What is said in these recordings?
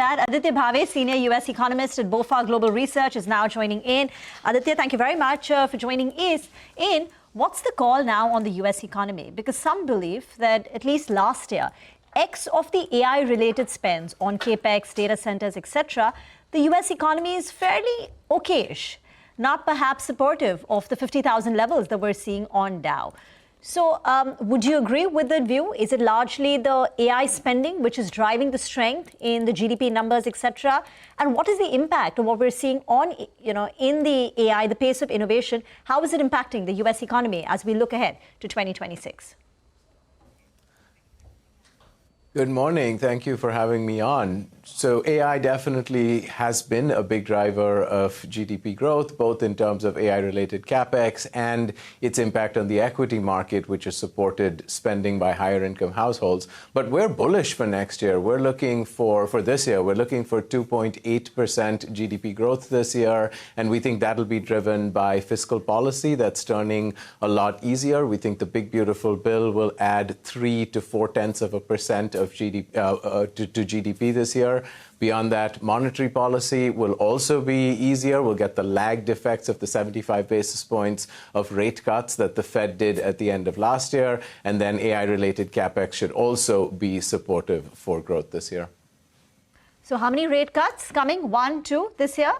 that. Aditya Bhave, senior US economist at BofA Global Research, is now joining in. Aditya, thank you very much for joining us in. What's the call now on the US economy? Because some believe that at least last year, X of the AI-related spends on capex, data centers, etc., the US economy is fairly okayish, not perhaps supportive of the 50,000 levels that we're seeing on Dow. So would you agree with that view? Is it largely the AI spending which is driving the strength in the GDP numbers, etc.? And what is the impact of what we're seeing on, in the AI, the pace of innovation? How is it impacting the US economy as we look ahead to 2026? Good morning. Thank you for having me on. So AI definitely has been a big driver of GDP growth, both in terms of AI-related capex and its impact on the equity market, which has supported spending by higher-income households. But we're bullish for next year. We're looking for this year, we're looking for 2.8% GDP growth this year, and we think that'll be driven by fiscal policy that's turning a lot easier. We think the Big Beautiful Bill will add 3 to 0.4% of GDP to GDP this year. Beyond that, monetary policy will also be easier. We'll get the lagged effects of the 75 basis points of rate cuts that the Fed did at the end of last year. And then AI-related capex should also be supportive for growth this year. So how many rate cuts coming? 1, 2 this year?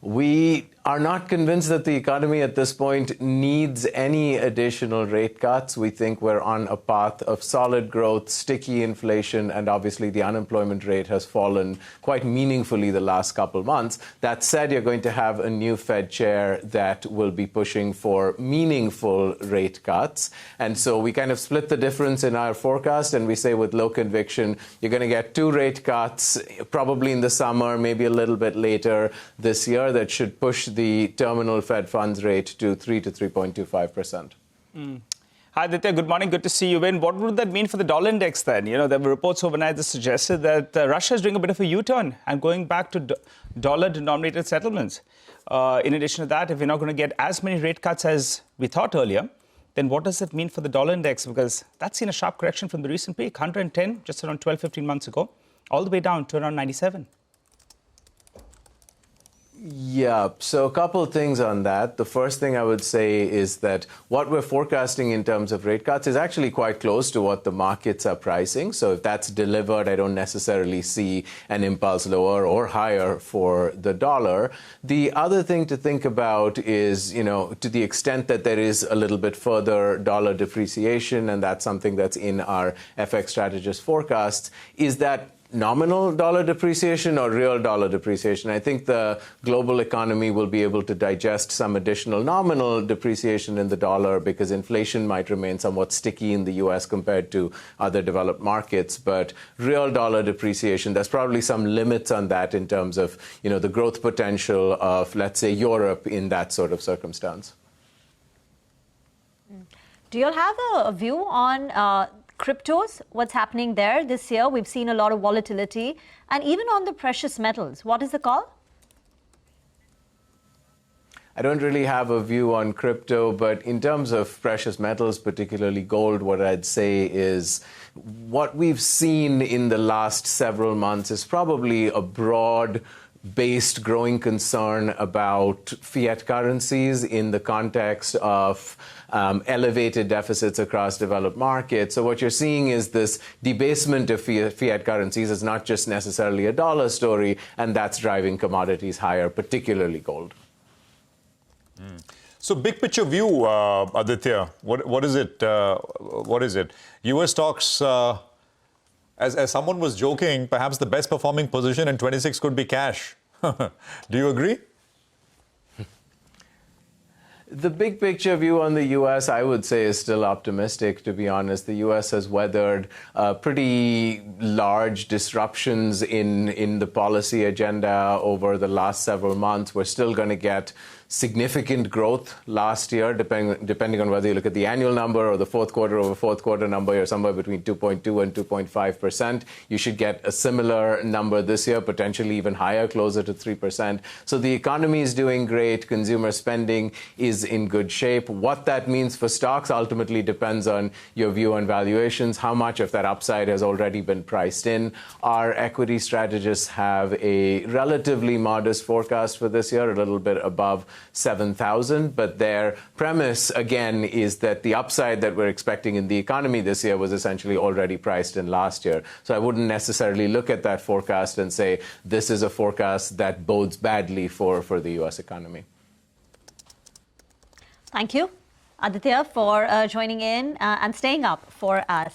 We are not convinced that the economy at this point needs any additional rate cuts. We think we're on a path of solid growth, sticky inflation, and obviously the unemployment rate has fallen quite meaningfully the last couple of months. That said, you're going to have a new Fed chair that will be pushing for meaningful rate cuts. And so we kind of split the difference in our forecast, and we say with low conviction, you're going to get 2 rate cuts, probably in the summer, maybe a little bit later this year, that should push the terminal Fed funds rate to 3 to 3.25%. Hi, Aditya. Good morning. Good to see you in. What would that mean for the dollar index then? There were reports overnight that suggested that Russia is doing a bit of a U-turn and going back to dollar-denominated settlements. In addition to that, if we're not going to get as many rate cuts as we thought earlier, then what does it mean for the dollar index? Because that's seen a sharp correction from the recent peak, 110 just around 12, 15 months ago, all the way down to around 97. Yeah, so a couple of things on that. The first thing I would say is that what we're forecasting in terms of rate cuts is actually quite close to what the markets are pricing. So if that's delivered, I don't necessarily see an impulse lower or higher for the dollar. The other thing to think about is, to the extent that there is a little bit further dollar depreciation, and that's something that's in our FX strategist forecasts, is that nominal dollar depreciation or real dollar depreciation? I think the global economy will be able to digest some additional nominal depreciation in the dollar because inflation might remain somewhat sticky in the US compared to other developed markets. But real dollar depreciation, there's probably some limits on that in terms of, the growth potential of, let's say, Europe in that sort of circumstance. Do you all have a view on cryptos, what's happening there this year? We've seen a lot of volatility. And even on the precious metals, what is the call? I don't really have a view on crypto, but in terms of precious metals, particularly gold, what I'd say is what we've seen in the last several months is probably a broad-based growing concern about fiat currencies in the context of elevated deficits across developed markets. So what you're seeing is this debasement of fiat currencies. It's not just necessarily a dollar story, and that's driving commodities higher, particularly gold. So big picture view, Aditya, what is it? What is it? US stocks, as someone was joking, perhaps the best performing position in 26 could be cash. Do you agree? The big picture view on the U.S., I would say, is still optimistic, to be honest. The U.S. has weathered pretty large disruptions in the policy agenda over the last several months. We're still going to get significant growth last year, depending on whether you look at the annual number or the fourth quarter over fourth quarter number. You're somewhere between 2.2 and 2.5%. You should get a similar number this year, potentially even higher, closer to 3%. So the economy is doing great. Consumer spending is in good shape. What that means for stocks ultimately depends on your view on valuations, how much of that upside has already been priced in. Our equity strategists have a relatively modest forecast for this year, a little bit above 7,000, but their premise, again, is that the upside that we're expecting in the economy this year was essentially already priced in last year. So I wouldn't necessarily look at that forecast and say this is a forecast that bodes badly for the U.S. economy. Thank you, Aditya, for joining in and staying up for us.